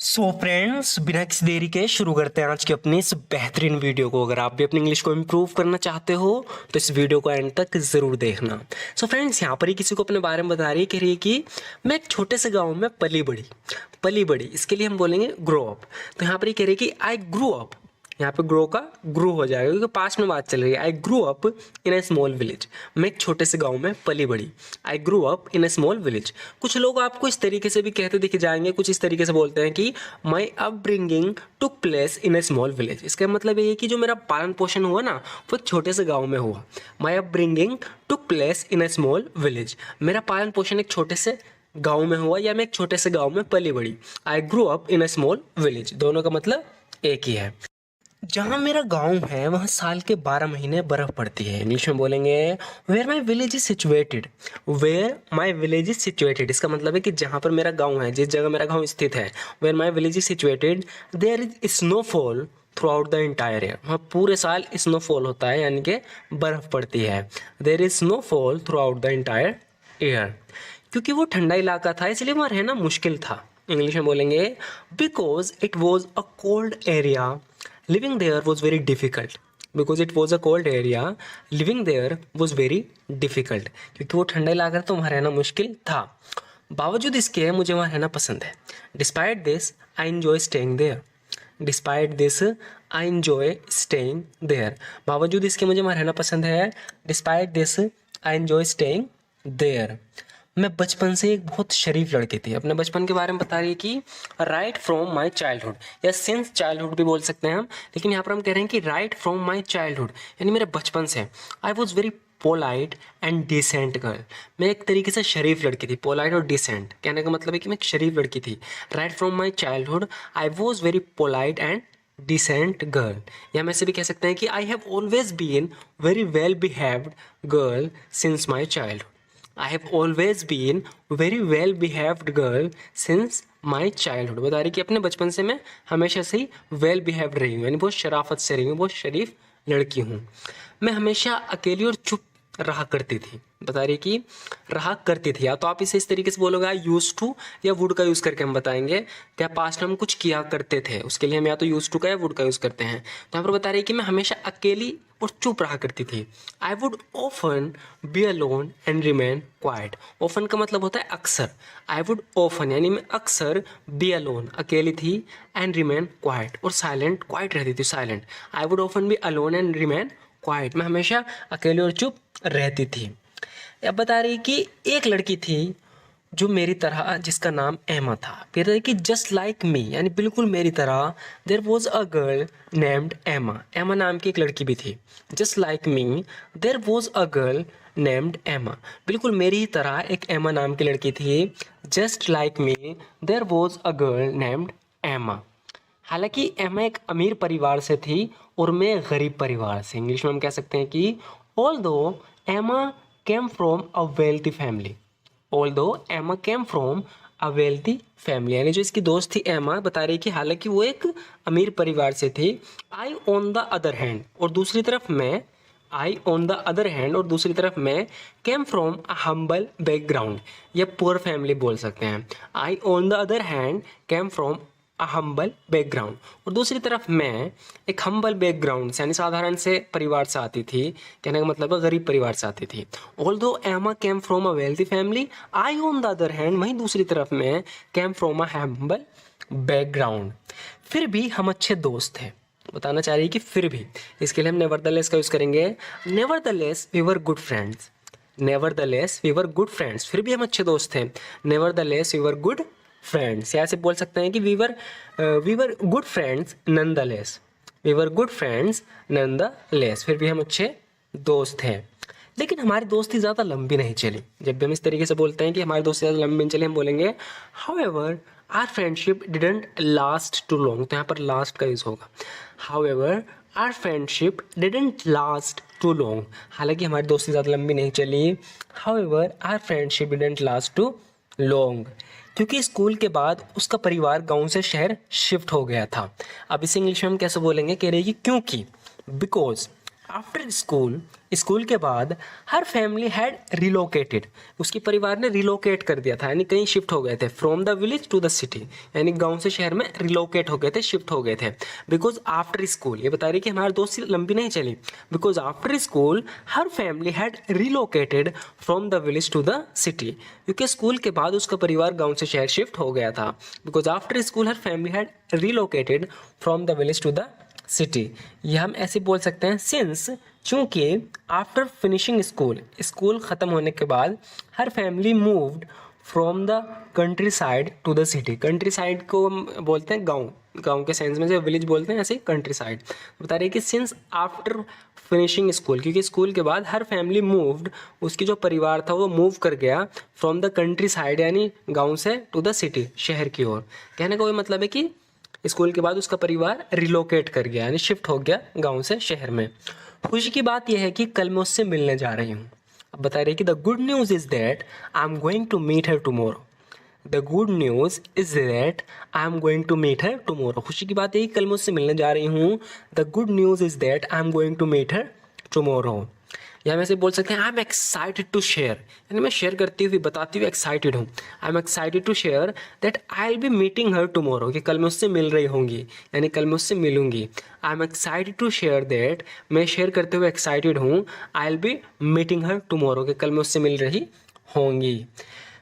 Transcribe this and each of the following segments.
So friends, बिना किसी देरी के शुरू करते हैं आज की अपनी इस बेहतरीन वीडियो को। अगर आप भी अपनी इंग्लिश को इम्प्रूव करना चाहते हो तो इस वीडियो को एंड तक ज़रूर देखना। सो फ्रेंड्स, यहाँ पर ही किसी को अपने बारे में बता रही है, कह रही है कि मैं एक छोटे से गाँव में पली बड़ी। इसके लिए हम बोलेंगे ग्रो अप। तो यहाँ पर ही कह रही है कि आई ग्रो अप। यहाँ पे ग्रो का ग्रो हो जाएगा क्योंकि पास्ट में बात चल रही है। I grow up in A small village. मैं एक छोटे से गांव में पली बड़ी। I grow up in A small village. कुछ लोग आपको इस तरीके से भी कहते दिखे जाएंगे, कुछ इस तरीके से बोलते हैं कि माई upbringing took place in A small village. इसका मतलब ये है कि जो मेरा पालन पोषण हुआ ना वो एक छोटे से गाँव में हुआ। माई upbringing took place in A small village. मेरा पालन पोषण एक छोटे से गाँव में हुआ या मैं एक छोटे से गाँव में पली बड़ी। I grow up in A small village, दोनों का मतलब एक ही है। जहाँ मेरा गांव है वहाँ साल के 12 महीने बर्फ़ पड़ती है। इंग्लिश में बोलेंगे where my village is situated. Where my village is situated, इसका मतलब है कि जहाँ पर मेरा गांव है, जिस जगह मेरा गांव स्थित है, where my village is situated there is snowfall throughout the entire year. वहाँ पूरे साल स्नोफॉल होता है, यानी कि बर्फ़ पड़ती है। There is snowfall throughout the entire year. क्योंकि वो ठंडा इलाका था इसलिए वहाँ रहना मुश्किल था। इंग्लिश में बोलेंगे because it was a cold area, living there was very difficult. Because it was a cold area, living there was very difficult. क्योंकि वो ठंडा इलाका था तो वहाँ रहना मुश्किल था। बावजूद इसके मुझे वहाँ रहना पसंद है। Despite this, I enjoy staying there. Despite this, I enjoy staying there. बावजूद इसके मुझे वहाँ रहना पसंद है। Despite this, I enjoy staying there. मैं बचपन से एक बहुत शरीफ लड़की थी। अपने बचपन के बारे में बता रही है कि राइट फ्रॉम माई चाइल्डहुड या सिंस चाइल्डहुड भी बोल सकते हैं हम, लेकिन यहाँ पर हम कह रहे हैं कि राइट फ्रॉम माई चाइल्डहुड यानी मेरे बचपन से। I was very polite and decent girl. मैं एक तरीके से शरीफ लड़की थी। पोलाइट और डिसेंट कहने का मतलब है कि मैं एक शरीफ लड़की थी। Right from my childhood I was very polite and decent girl. या मैं से भी कह सकते हैं कि I have always been very well behaved girl since my childhood. I have always been very well behaved girl since my childhood। बता रही कि अपने बचपन से मैं हमेशा से ही well behaved रही हूँ, यानी बहुत शराफत से रही हूँ, बहुत शरीफ लड़की हूँ। मैं हमेशा अकेली और चुप रहा करती थी। बता रही कि रहा करती थी। या तो आप इसे इस तरीके से बोलोगे आई यूज टू या वुड का यूज़ करके हम बताएंगे क्या पास्ट में हम कुछ किया करते थे, उसके लिए हम या तो यूज टू का या वुड का यूज़ करते हैं। तो यहाँ पर बता रही कि मैं हमेशा अकेली और चुप रहा करती थी। I would often be alone and remain quiet. Often का मतलब होता है अक्सर। आई वुड ऑफन यानी मैं अक्सर बी अलोन अकेली थी एंड रिमेन क्वाइट और साइलेंट क्वाइट रहती थी, silent. I would often be alone and remain quiet, मैं हमेशा अकेली और चुप रहती थी। अब बता रही कि एक लड़की थी जो मेरी तरह, जिसका नाम एमा था। फिर कि जस्ट लाइक मी यानी बिल्कुल मेरी तरह, there was a girl named Emma. Emma नाम की एक लड़की भी थी। Just like me there was a girl named Emma. बिल्कुल मेरी ही तरह एक एमा नाम की लड़की थी। Just like me there was a girl named Emma. हालांकि एमा एक अमीर परिवार से थी और मैं गरीब परिवार से। इंग्लिश में हम कह सकते हैं कि although Emma came from a wealthy family. Although Emma came from a wealthy family, यानी जो इसकी दोस्त थी एमा बता रही कि हालांकि वो एक अमीर परिवार से थी। I on the other hand और दूसरी तरफ मैं, I on the other hand और दूसरी तरफ मैं came from a humble background या पुअर फैमिली बोल सकते हैं। I on the other hand came from a humble background और दूसरी तरफ मैं एक हम्बल बैकग्राउंड से यानी साधारण से परिवार से आती थी। कहने का मतलब है गरीब परिवार से आती थी। Although Emma came from a wealthy family, I on the other hand वहीं दूसरी तरफ मैं came from a humble background. फिर भी हम अच्छे दोस्त थे। बताना चाह रही है कि फिर भी, इसके लिए हम नेवरदलेस का यूज़ करेंगे। Nevertheless we were good friends. Nevertheless we were good friends, फिर भी हम अच्छे दोस्त थे। Nevertheless we were good friends, या ऐसे बोल सकते हैं कि we were good friends nonetheless. We were good friends nonetheless, फिर भी हम अच्छे दोस्त हैं। लेकिन हमारी दोस्ती ज़्यादा लंबी नहीं चली। जब भी हम इस तरीके से बोलते हैं कि हमारी दोस्ती ज़्यादा लंबी नहीं चली, हम बोलेंगे however our friendship didn't last too long. तो यहाँ पर लास्ट का यूज़ होगा। However our friendship didn't last too long, हालांकि हमारी दोस्ती ज़्यादा लंबी नहीं चली। However our friendship didn't last too long, क्योंकि स्कूल के बाद उसका परिवार गांव से शहर शिफ्ट हो गया था। अब इसे इंग्लिश में हम कैसे बोलेंगे, कह रहे हैं कि क्योंकि, बिकॉज आफ्टर स्कूल, स्कूल के बाद हर फैमिली हैड रिलोकेटेड, उसके परिवार ने रिलोकेट कर दिया था, यानी कहीं शिफ्ट हो गए थे। From the village to the city, यानी गांव से शहर में रिलोकेट हो गए थे, शिफ्ट हो गए थे। बिकॉज आफ्टर स्कूल, ये बता रही कि हमारी दोस्ती लंबी नहीं चली। Because after school her family had relocated from the village to the city, क्योंकि स्कूल के बाद उसका परिवार गाँव से शहर शिफ्ट हो गया था। Because after school her family had relocated from the village to the city. ये हम ऐसे बोल सकते हैं सिंस, चूंकि आफ्टर फिनिशिंग स्कूल, स्कूल ख़त्म होने के बाद हर family moved from the countryside to the city. Countryside को हम बोलते हैं गांव, गांव के सेंस में से विलेज बोलते हैं, ऐसे कंट्री साइड। बता रहे हैं कि सिंस आफ्टर फिनिशिंग स्कूल, क्योंकि स्कूल के बाद हर फैमिली मूव्ड, उसकी जो परिवार था वो मूव कर गया फ्रॉम द कंट्री साइड, यानी गाँव से टू द सिटी, शहर की ओर। कहने का वही मतलब है कि स्कूल के बाद उसका परिवार रिलोकेट कर गया, यानी शिफ्ट हो गया गांव से शहर में। खुशी की बात यह है कि कल मैं उससे मिलने जा रही हूँ। अब बता रही कि the good news is that I am going to meet her tomorrow. The good news is that I am going to meet her tomorrow. खुशी की बात है कि कल मैं उससे मिलने जा रही हूँ। The good news is that I am going to meet her tomorrow. या हम ऐसे बोल सकते हैं I am excited to share, यानी मैं शेयर करती हुई, बताती हुई एक्साइटेड हूँ। I am excited to share that I will be meeting her tomorrow, कि कल मैं उससे मिल रही होंगी, यानी कल मैं उससे मिलूंगी। I am excited to share that, मैं शेयर करते हुए एक्साइटेड हूँ। I will be meeting her tomorrow, कि कल मैं उससे मिल रही होंगी।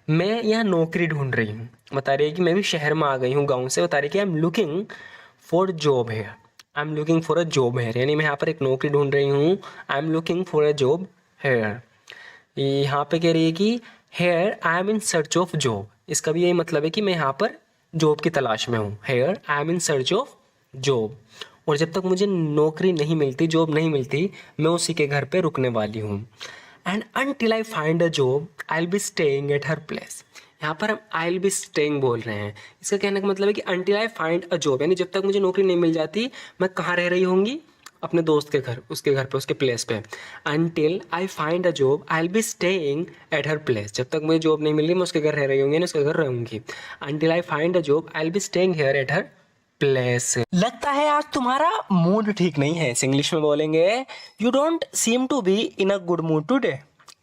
मैं यहाँ नौकरी ढूंढ रही हूँ। बता रही है कि मैं भी शहर में आ गई हूँ गाँव से। बता रही है कि I am looking for job है, I am looking for a job है, यानी मैं यहाँ पर एक नौकरी ढूंढ रही हूँ। I am looking for a job here. यहाँ पे कह रही है कि here I am in search of job, इसका भी यही मतलब है कि मैं यहाँ पर जॉब की तलाश में हूँ। Hair I am in search of job. और जब तक मुझे नौकरी नहीं मिलती, जॉब नहीं मिलती, मैं उसी के घर पे रुकने वाली हूँ। And until I find a job I will be staying at her place. यहाँ पर हम आई विल बी स्टेइंग बोल रहे हैं। इसका कहने का मतलब है कि until I find a job, यानी जब तक मुझे नौकरी नहीं मिल जाती, मैं कहाँ रह रही होंगी, अपने दोस्त के घर, उसके घर पे, उसके प्लेस पे। Until I find a job I will be staying at her place. जब तक मुझे जॉब नहीं मिल रही, मैं उसके घर रह रही होंगी, उसके घर रहूंगी। Until I find a job I will be staying here at her place. लगता है आज तुम्हारा मूड ठीक नहीं है। इस इंग्लिश में बोलेंगे you don't seem to be in a good mood today.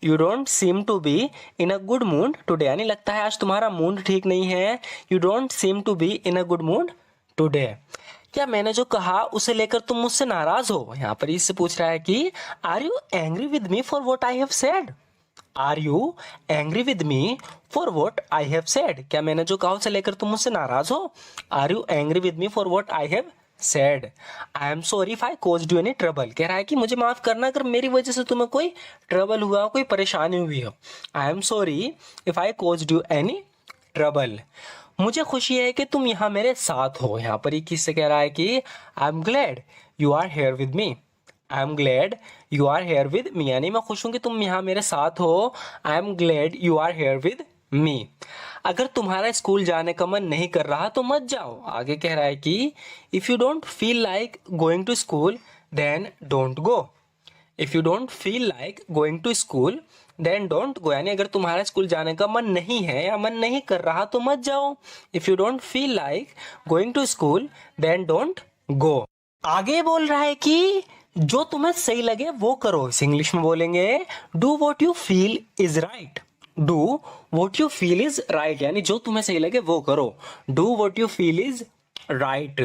You don't seem to be in a good mood today, यानी लगता है आज तुम्हारा मूड ठीक नहीं है। You don't seem to be in a good mood today. क्या मैंने जो कहा उसे लेकर तुम मुझसे नाराज हो? यहाँ पर इससे पूछ रहा है कि are you angry with me for what I have said. Are you angry with me for what I have said. क्या मैंने जो कहा उसे लेकर तुम मुझसे नाराज हो? Are you angry with me for what I have said. I am sorry if I caused you any trouble. कह रहा है कि मुझे माफ करना अगर मेरी वजह से तुम्हें कोई ट्रबल हुआ हो, कोई परेशानी हुई हो। I am sorry if I caused you any trouble. मुझे खुशी है कि तुम यहाँ मेरे साथ हो। यहाँ पर ही किससे कह रहा है कि I am glad you are here with me. I am glad you are here with me, यानी मैं खुश हूँ कि तुम यहाँ मेरे साथ हो। I am glad you are here with me. अगर तुम्हारा स्कूल जाने का मन नहीं कर रहा तो मत जाओ। आगे कह रहा है कि if you don't feel like going to school then don't go. If you don't feel like going to school then don't go, यानी अगर तुम्हारा स्कूल जाने का मन नहीं है या मन नहीं कर रहा तो मत जाओ। If you don't feel like going to school then don't go. आगे बोल रहा है कि जो तुम्हें सही लगे वो करो। इस इंग्लिश में बोलेंगे do what you feel is right. Do what you feel is right, यानी जो तुम्हें सही लगे वो करो। Do what you feel is right.